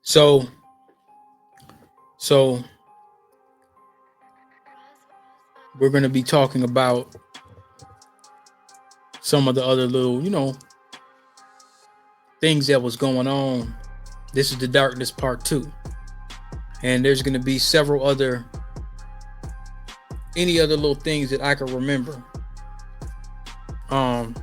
So so we're gonna be talking about some of the other little, things that was going on. This is the darkness part two. And there's gonna be several other any other little things that I can remember. Um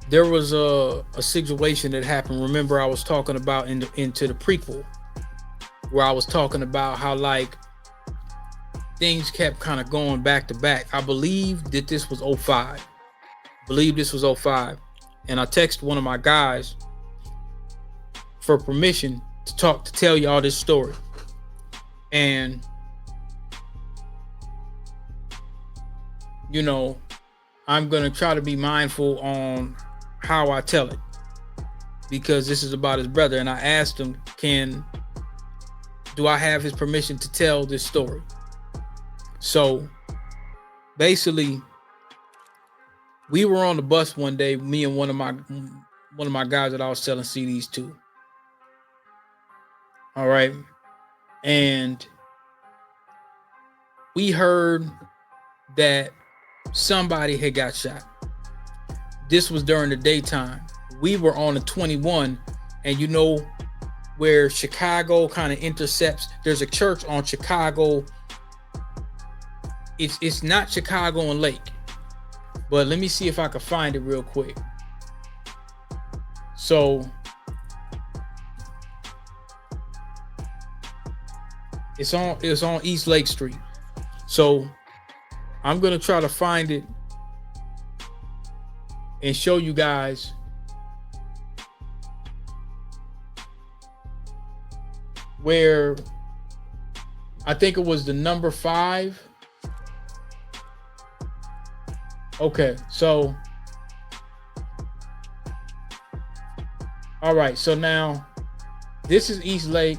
there was a situation that happened. Remember, I was talking about into the prequel, where I was talking about how like things kept kind of going back to back. I believe that this was '05. Believe this was '05. And I texted one of my guys for permission to tell y'all this story. And I'm gonna try to be mindful on how I tell it, because this is about his brother. And I asked him, do I have his permission to tell this story? So basically, we were on the bus one day, me and one of my guys that I was selling CDs to. All right. And we heard that somebody had got shot. This was during the daytime. We were on the 21, and you know where Chicago kind of intercepts. There's a church on Chicago. It's not Chicago and Lake, but let me see if I can find it real quick. So it's on East Lake Street. So I'm gonna try to find it and show you guys where I think it was the number 5. Okay, so all right, so now this is East Lake.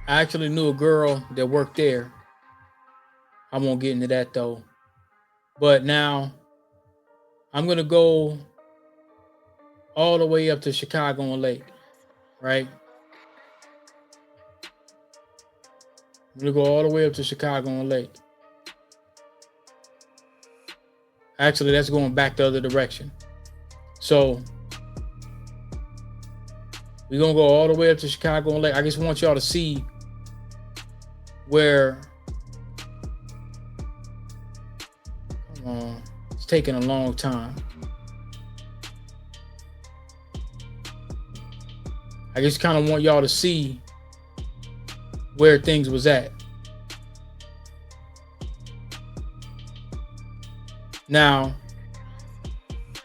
I actually knew a girl that worked there. I won't get into that though. But now I'm gonna go all the way up to Chicago and Lake, right? I'm gonna go all the way up to Chicago and Lake. Actually, that's going back the other direction. So we're gonna go all the way up to Chicago and Lake. I just want y'all to see where, come on, it's taking a long time. I just kind of want y'all to see where things was at. Now,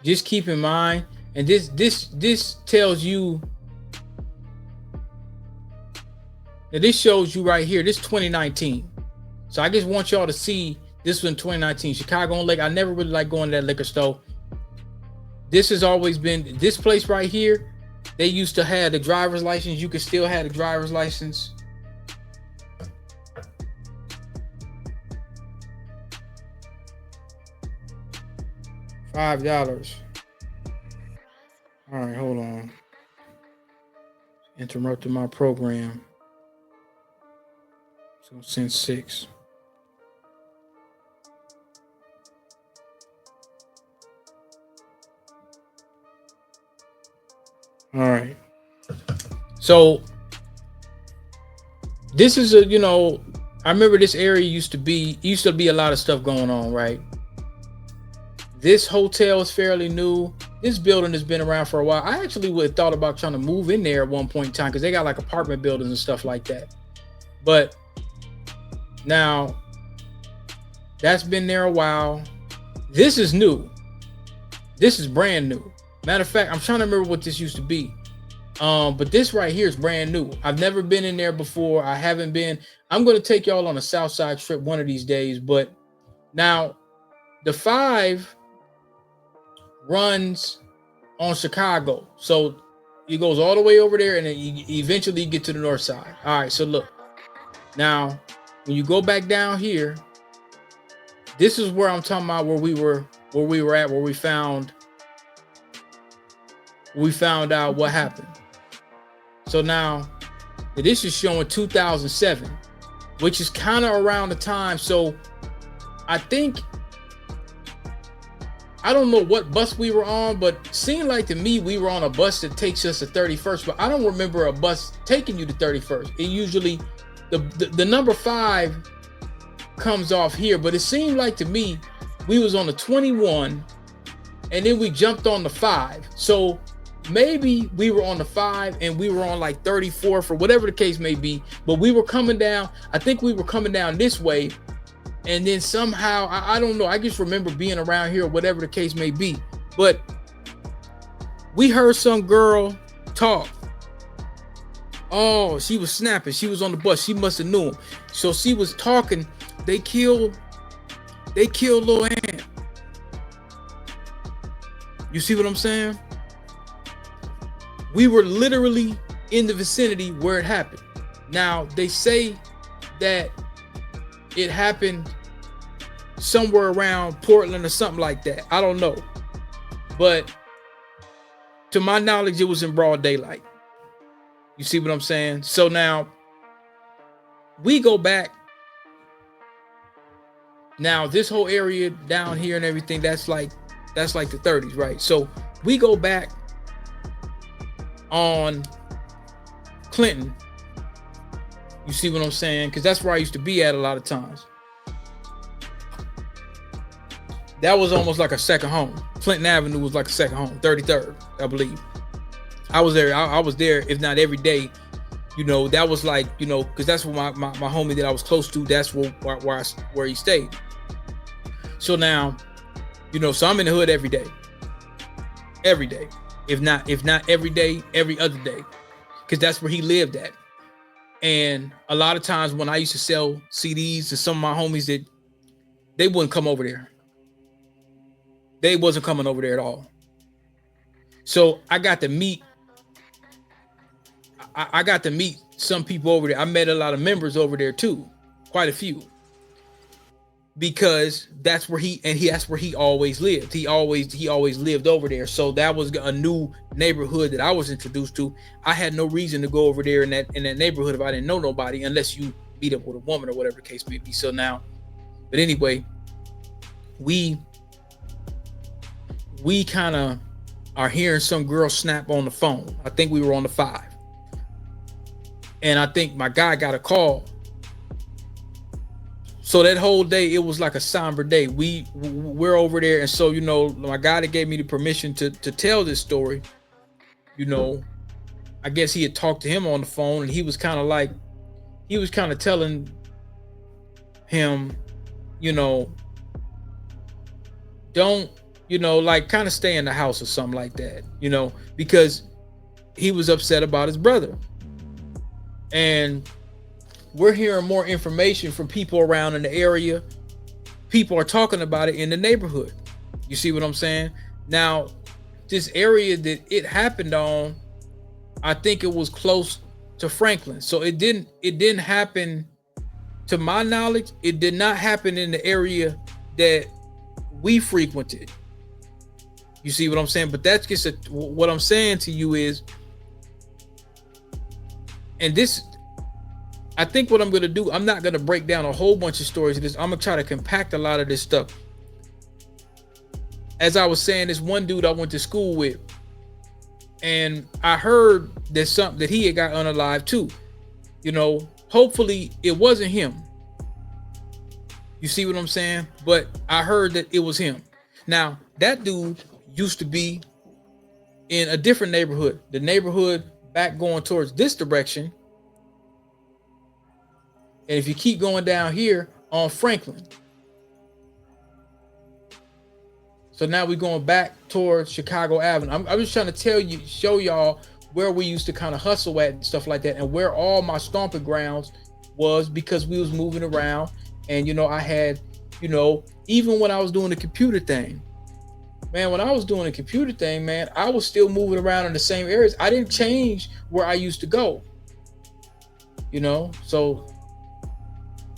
just keep in mind, and this tells you, now this shows you right here, this 2019. So I just want y'all to see this was in 2019, Chicago and Lake. I never really like going to that liquor store. This has always been, this place right here, they used to have the driver's license. You could still have the driver's license. $5. All right, hold on. Interrupted my program. So since 6. All right. So this is I remember this area used to be a lot of stuff going on, right? This hotel is fairly new. This building has been around for a while. I actually would have thought about trying to move in there at one point in time, because they got like apartment buildings and stuff like that. But now that's been there a while. This is new. This is brand new. Matter of fact, I'm trying to remember what this used to be. But this right here is brand new. I've never been in there before. I haven't been. I'm going to take y'all on a South Side trip one of these days. But now the 5 runs on Chicago. So it goes all the way over there, and then you eventually get to the north side. All right, so look. Now, when you go back down here, this is where I'm talking about, where we were at, where we found we found out what happened. So now this is showing 2007, which is kind of around the time. So I think, I don't know what bus we were on, but it seemed like to me we were on a bus that takes us to 31st, but I don't remember a bus taking you to 31st. It usually, the number 5 comes off here, but it seemed like to me we was on the 21 and then we jumped on the 5. So maybe we were on the 5 and we were on like 34th or whatever the case may be, but we were coming down. I think we were coming down this way. And then somehow, I don't know, I just remember being around here or whatever the case may be. But we heard some girl talk. Oh, she was snapping. She was on the bus. She must have knew him. So she was talking. They killed Lil Ant. You see what I'm saying? We were literally in the vicinity where it happened. Now, they say that it happened somewhere around Portland or something like that. I don't know. But to my knowledge, it was in broad daylight. You see what I'm saying? So now we go back. Now this whole area down here and everything, that's like the 30s, right? So we go back on Clinton. You see what I'm saying? Because that's where I used to be at a lot of times. That was almost like a second home. Clinton Avenue was like a second home. 33rd, I believe. I was there. I was there, if not every day. You know, that was like, you know, because that's where my homie that I was close to, that's where he stayed. So now, you know, so I'm in the hood every day. Every day. If not every day, every other day. Because that's where he lived at. And a lot of times when I used to sell CDs to some of my homies, that they wouldn't come over there. They wasn't coming over there at all. So I got to meet some people over there. I met a lot of members over there too, quite a few, because that's where that's where he always lived. He always lived over there. So that was a new neighborhood that I was introduced to. I had no reason to go over there in that neighborhood if I didn't know nobody, unless you meet up with a woman or whatever the case may be. So now, but anyway, we kind of are hearing some girl snap on the phone. I think we were on the 5. And I think my guy got a call. So that whole day, it was like a somber day. We're over there. And so, you know, my guy that gave me the permission to tell this story, you know, I guess he had talked to him on the phone, and he was kind of telling him, you know, don't, you know, like kind of stay in the house or something like that, you know, because he was upset about his brother. And we're hearing more information from people around in the area. People are talking about it in the neighborhood. You see what I'm saying? Now, this area that it happened on, I think it was close to Franklin. So it didn't happen, to my knowledge, it did not happen in the area that we frequented. You see what I'm saying? But that's just what I'm saying to you is, and this, I think what I'm going to do, I'm not going to break down a whole bunch of stories of this. I'm going to try to compact a lot of this stuff. As I was saying, this one dude I went to school with, and I heard there's something that he had got unalive too. You know, hopefully it wasn't him. You see what I'm saying? But I heard that it was him. Now, that dude used to be in a different neighborhood. The neighborhood back going towards this direction. And if you keep going down here on Franklin. So now we're going back towards Chicago Avenue. I'm just trying to show y'all where we used to kind of hustle at and stuff like that, and where all my stomping grounds was, because we was moving around. And, you know, I had, you know, even when I was doing the computer thing, man, when I was doing the computer thing, man, I was still moving around in the same areas. I didn't change where I used to go, you know? So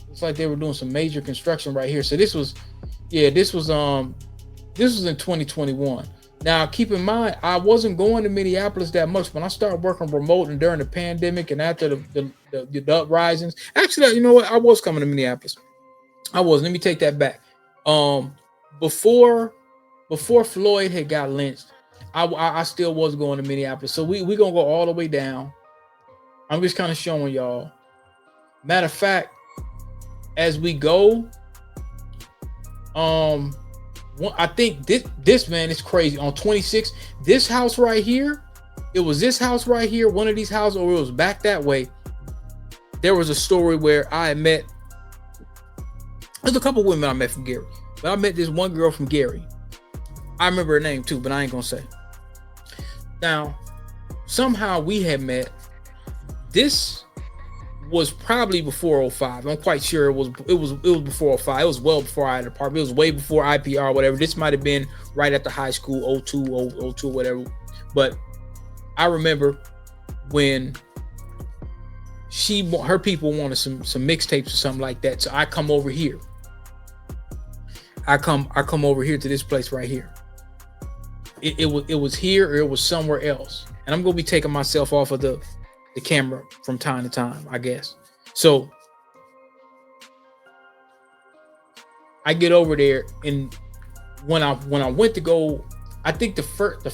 it's like they were doing some major construction right here. So this was in 2021. Now, keep in mind, I wasn't going to Minneapolis that much when I started working remote and during the pandemic and after the uprisings. Actually, you know what? I was coming to Minneapolis. I was. Let me take that back. Um, before Floyd had got lynched, I still was going to Minneapolis. So we gonna go all the way down. I'm just kind of showing y'all. Matter of fact, as we go, I think this man is crazy. On 26, this house right here, it was this house right here, one of these houses, or it was back that way. There was a story where I met. There's a couple women I met from Gary, but I met this one girl from Gary. I remember her name too, but I ain't gonna say. Now, somehow we had met. This was probably before 05. I'm quite sure it was before 05. It was well before I had an apartment. It was way before IPR or whatever. This might have been right after high school, 02, whatever. But I remember when her people wanted some mixtapes or something like that. So I come over here. I come over here to this place right here. It was here or it was somewhere else. And I'm gonna be taking myself off of the camera from time to time, I guess. So I get over there, and when I went to go, I think the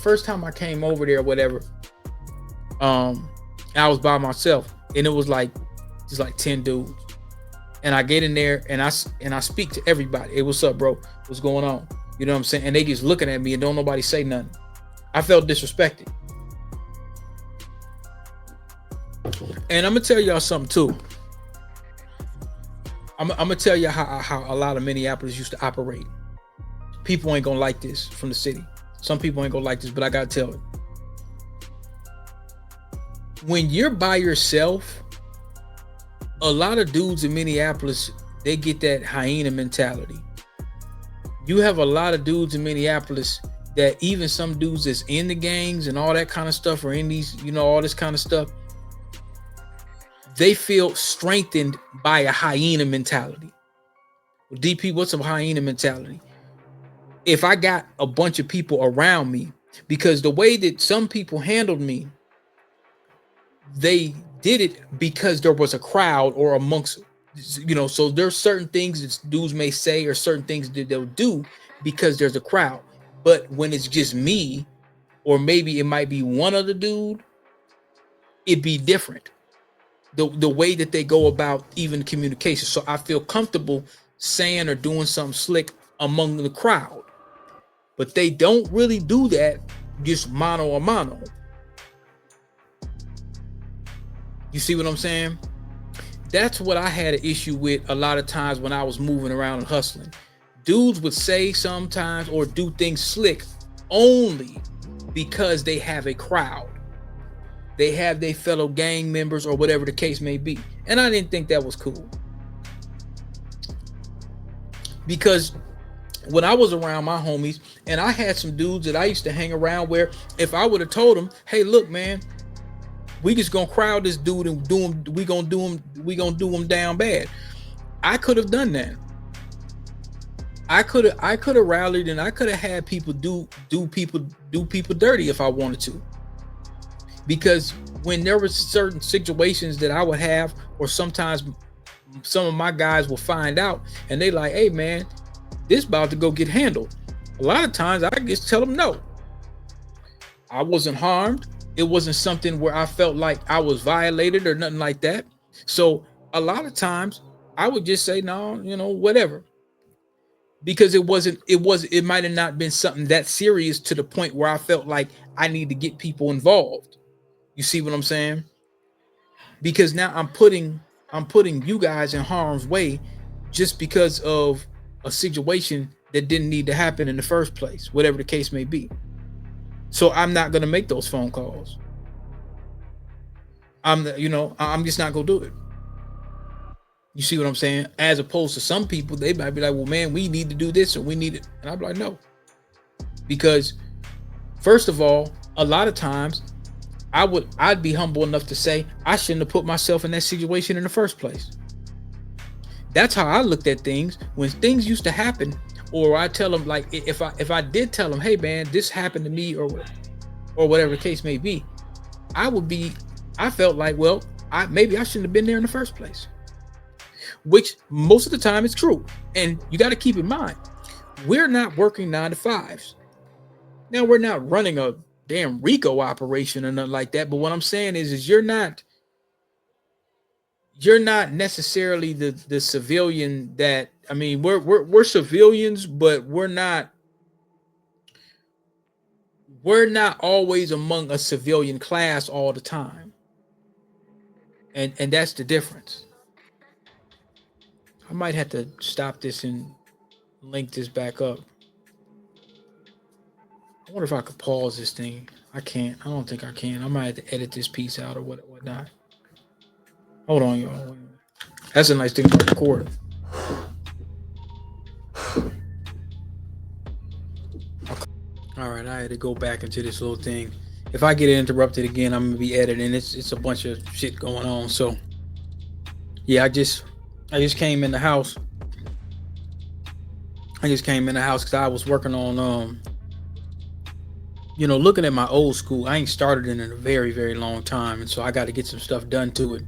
first time I came over there, whatever, I was by myself, and it was like just like 10 dudes, and I get in there and I speak to everybody. Hey, what's up, bro? What's going on? You know what I'm saying? And they just looking at me and don't nobody say nothing. I felt disrespected. And I'm gonna tell y'all something too. I'm gonna tell you how a lot of Minneapolis used to operate. People ain't gonna like this from the city. Some people ain't gonna like this, but I gotta tell it. When you're by yourself, a lot of dudes in Minneapolis, they get that hyena mentality. You have a lot of dudes in Minneapolis that even some dudes that's in the gangs and all that kind of stuff, or in these, all this kind of stuff, they feel strengthened by a hyena mentality. DP, what's a hyena mentality? If I got a bunch of people around me, because the way that some people handled me, they did it because there was a crowd or amongst, so there's certain things that dudes may say or certain things that they'll do because there's a crowd. But when it's just me, or maybe it might be one other dude, it'd be different. The way that they go about even communication. So I feel comfortable saying or doing something slick among the crowd. But they don't really do that just mano a mano. You see what I'm saying? That's what I had an issue with a lot of times when I was moving around and hustling. Dudes would say sometimes or do things slick only because they have a crowd. They have their fellow gang members or whatever the case may be. And I didn't think that was cool. Because when I was around my homies, and I had some dudes that I used to hang around where if I would have told them, hey, look, man, we just gonna crowd this dude and we gonna do him down bad. I could have done that. I could have rallied and I could have had people do people dirty if I wanted to. Because when there were certain situations that I would have, or sometimes some of my guys will find out and they like, hey man, this about to go get handled. A lot of times I just tell them no. I wasn't harmed. It wasn't something where I felt like I was violated or nothing like that. So a lot of times I would just say, no, whatever. Because it might have not been something that serious to the point where I felt like I need to get people involved. You see what I'm saying? Because now I'm putting you guys in harm's way just because of a situation that didn't need to happen in the first place, whatever the case may be. So I'm not going to make those phone calls. I'm just not going to do it. You see what I'm saying? As opposed to some people, they might be like, well, man, we need to do this or we need it. And I'm like, no. Because first of all, a lot of times I'd be humble enough to say I shouldn't have put myself in that situation in the first place. That's how I looked at things when things used to happen. Or I tell them, like, if I did tell them, hey man, this happened to me, or whatever the case may be, I would be, I felt like, well, maybe I shouldn't have been there in the first place, which most of the time is true. And you got to keep in mind, we're not working 9 to 5s. Now, we're not running a damn Rico operation or nothing like that. But what I'm saying is you're not necessarily the civilian that, I mean, we're civilians, but we're not always among a civilian class all the time. And that's the difference. I might have to stop this and link this back up. I wonder if I could pause this thing. I can't. I don't think I can. I might have to edit this piece out or whatnot. Hold on, y'all. That's a nice thing about recording. All right, I had to go back into this little thing. If I get interrupted again, I'm gonna be editing. It's a bunch of shit going on. So yeah, I just came in the house. I just came in the house because I was working on looking at my old school. I ain't started in a very, very long time, and so I got to get some stuff done to it,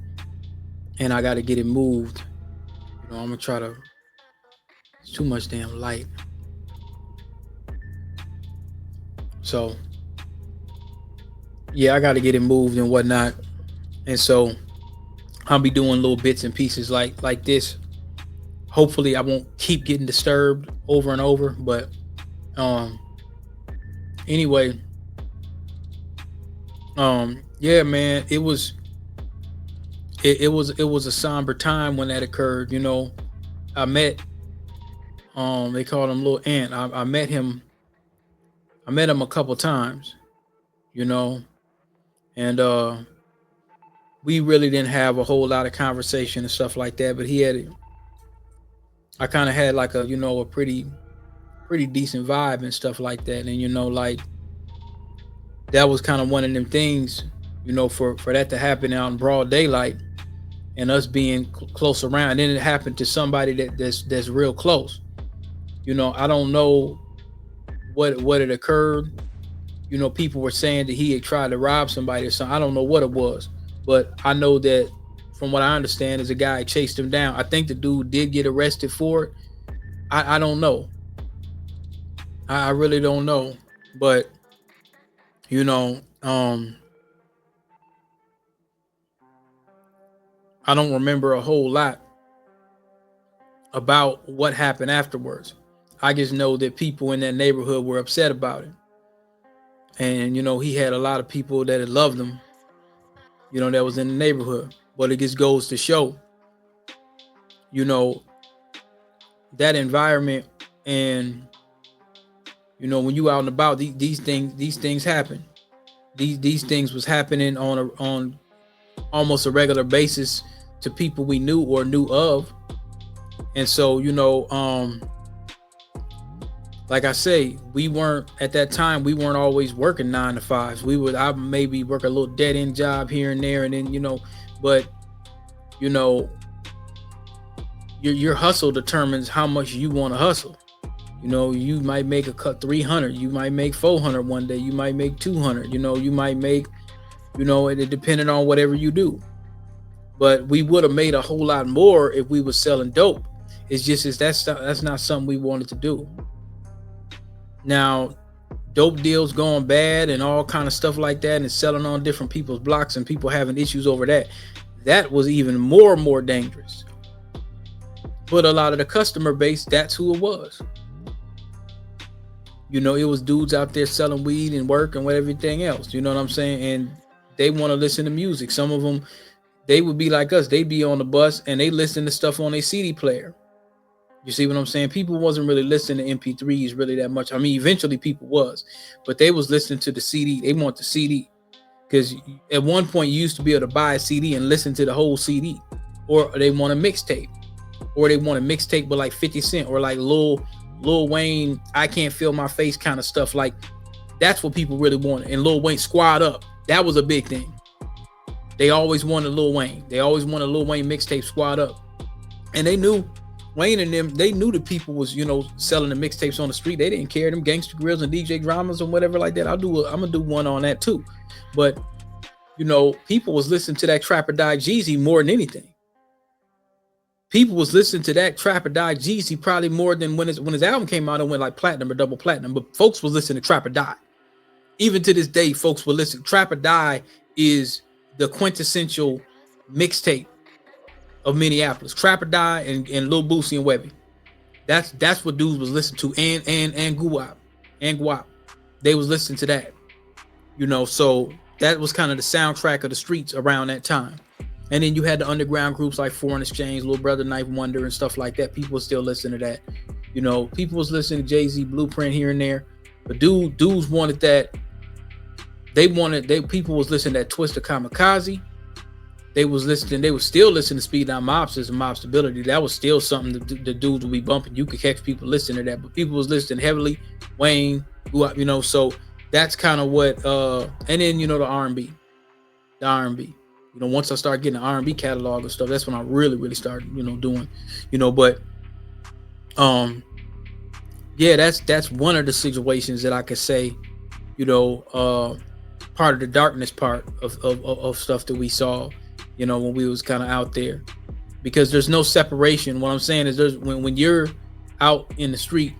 and I got to get it moved. I'm gonna try to. It's too much damn light. So yeah, I got to get it moved and whatnot, and so I'll be doing little bits and pieces like this. Hopefully, I won't keep getting disturbed over and over. But anyway, yeah, man, it was a somber time when that occurred. I met they called him Little Ant. I met him. I met him a couple times, and we really didn't have a whole lot of conversation and stuff like that. But I kind of had like a pretty decent vibe and stuff like that. And like that was kind of one of them things, for that to happen out in broad daylight and us being close around. And then it happened to somebody that's real close. I don't know what had occurred. People were saying that he had tried to rob somebody or something. I don't know what it was, but I know that from what I understand is a guy chased him down. I think the dude did get arrested for it. I don't know. I really don't know, but I don't remember a whole lot about what happened afterwards. I just know that people in that neighborhood were upset about it. And, he had a lot of people that had loved him, that was in the neighborhood. But it just goes to show, that environment. And, when you out and about, these things happen. These things was happening on almost a regular basis to people we knew or knew of. And so, like I say, we weren't at that time. We weren't always working 9 to 5s. I maybe work a little dead end job here and there, and then but your hustle determines how much you want to hustle. You might make a cut 300. You might make 400 one day. You might make 200. You might make, it depending on whatever you do. But we would have made a whole lot more if we were selling dope. It's just that's not something we wanted to do. Now, dope deals going bad and all kind of stuff like that, and selling on different people's blocks and people having issues over that. That was even more dangerous. But a lot of the customer base, that's who it was. It was dudes out there selling weed and work and everything else. You know what I'm saying? And they want to listen to music. Some of them, they would be like us. They'd be on the bus and they listen to stuff on their CD player. You see what I'm saying? People wasn't really listening to MP3s really that much. I mean, eventually people was, but they was listening to the CD. They want the CD because at one point you used to be able to buy a CD and listen to the whole CD, or they want a mixtape, or they want a mixtape with like 50 Cent or like Lil Wayne, I Can't Feel My Face kind of stuff. Like that's what people really wanted. And Lil Wayne Squad Up, that was a big thing. They always wanted Lil Wayne. They always wanted Lil Wayne mixtape Squad Up. And they knew Wayne and them, they knew the people was, selling the mixtapes on the street. They didn't care. Them gangster grills and DJ dramas and whatever like that. I'm gonna do one on that too. But people was listening to that Trap or Die Jeezy more than anything. People was listening to that Trap or Die Jeezy probably more than when his album came out and went like platinum or double platinum. But folks was listening to Trap or Die. Even to this day, folks will listen. Trap or Die is the quintessential mixtape of Minneapolis. Trap or Die and Lil Boosie and Webby. That's what dudes was listening to. And Guap. They was listening to that. So that was kind of the soundtrack of the streets around that time. And then you had the underground groups like Foreign Exchange, Little Brother, Knife Wonder, and stuff like that. People was still listening to that. People was listening to Jay-Z, Blueprint here and there. But dudes wanted that. People was listening to that Twister Kamikaze. They was still listening to Speed Down Mobsters and Mob Stability. That was still something the dudes would be bumping. You could catch people listening to that, but people was listening heavily. Wayne, so that's kind of what, and then, the R&B. The R&B. Once I started getting the R&B catalog and stuff, that's when I really, really started, doing, but, yeah, that's one of the situations that I could say, part of the darkness part of stuff that we saw, when we was kind of out there, because there's no separation. What I'm saying is when you're out in the street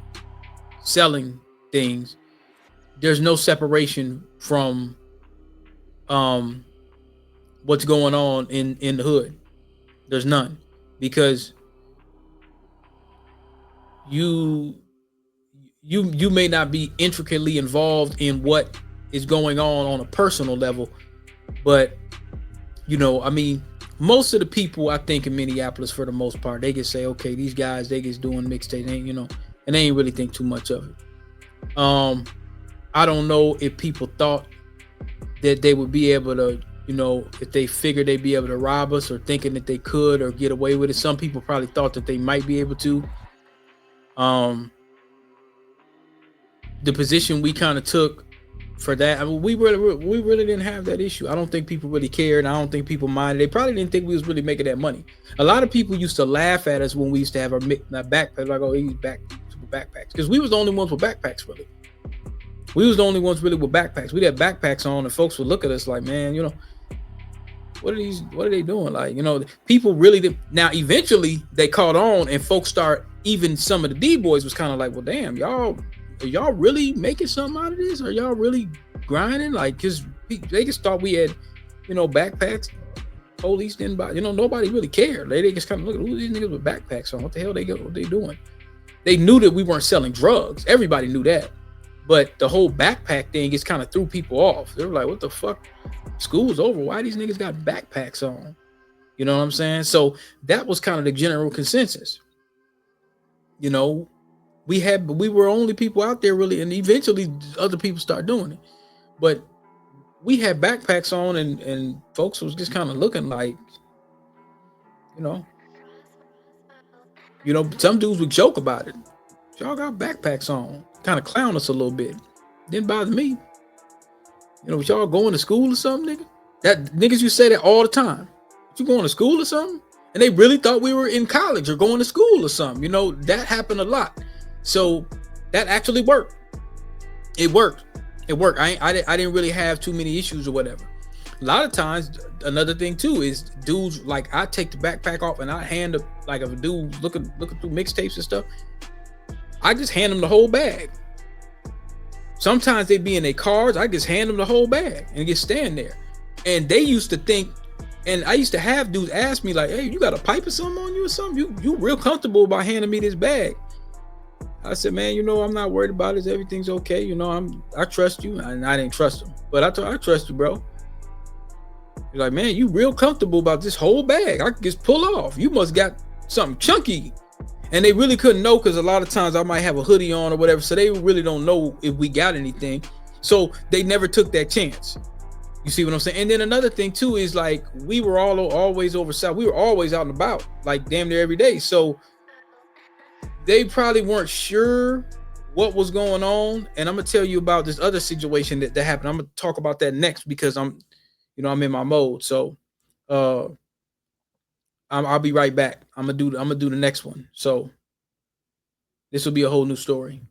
selling things, there's no separation from what's going on in the hood. There's none, because you may not be intricately involved in what is going on a personal level, but most of the people I think in Minneapolis, for the most part, they can say, okay, these guys, they just doing mixtape, and they ain't really think too much of it. I don't know if people thought that they would be able to, if they figured they'd be able to rob us, or thinking that they could or get away with it. Some people probably thought that they might be able to. The position we kind of took for that, we really didn't have that issue. I don't think people really cared. I don't think people minded. They probably didn't think we was really making that money. A lot of people used to laugh at us when we used to have our backpacks, like, oh, he's backpacks, because we was the only ones with backpacks, really. We was the only ones really with backpacks. We had backpacks on, and folks would look at us like, man, what are they doing? Like, people really did. Now, eventually they caught on, and folks even some of the D-boys was kind of like, well, damn, are y'all really making something out of this? Are y'all really grinding? Like, because they just thought we had, backpacks. Police didn't buy, nobody really cared. They just kind of look at who these niggas with backpacks on. What the hell what they doing? They knew that we weren't selling drugs. Everybody knew that. But the whole backpack thing just kind of threw people off. They were like, what the fuck? School's over. Why these niggas got backpacks on? You know what I'm saying? So that was kind of the general consensus. We were only people out there really, and eventually other people start doing it. But we had backpacks on, and folks was just kind of looking like, some dudes would joke about it. Y'all got backpacks on, kind of clown us a little bit. Didn't bother me. Was y'all going to school or something, nigga? That niggas, you say that all the time. You going to school or something? And they really thought we were in college or going to school or something. That happened a lot. So that actually worked. It worked. I didn't really have too many issues or whatever. A lot of times, another thing too is dudes, like, I take the backpack off and I hand up, like, if a dude looking through mixtapes and stuff, I just hand them the whole bag. Sometimes they be in their cars. I just hand them the whole bag and just stand there. And they used to think, and I used to have dudes ask me like, hey, you got a pipe or something on you or something? You real comfortable by handing me this bag? I said, man, I'm not worried about it. Everything's okay. I trust you. And I didn't trust him, but I trust you, bro. He's like, man, you real comfortable about this whole bag. I can just pull off. You must got something chunky. And they really couldn't know, because a lot of times I might have a hoodie on or whatever. So they really don't know if we got anything. So they never took that chance. You see what I'm saying? And then another thing too is, like, we were always over south. We were always out and about, like, damn near every day. So they probably weren't sure what was going on. And I'm gonna tell you about this other situation that happened. I'm gonna talk about that next, because I'm in my mode. So I'll be right back. I'm gonna do the next one. So this will be a whole new story.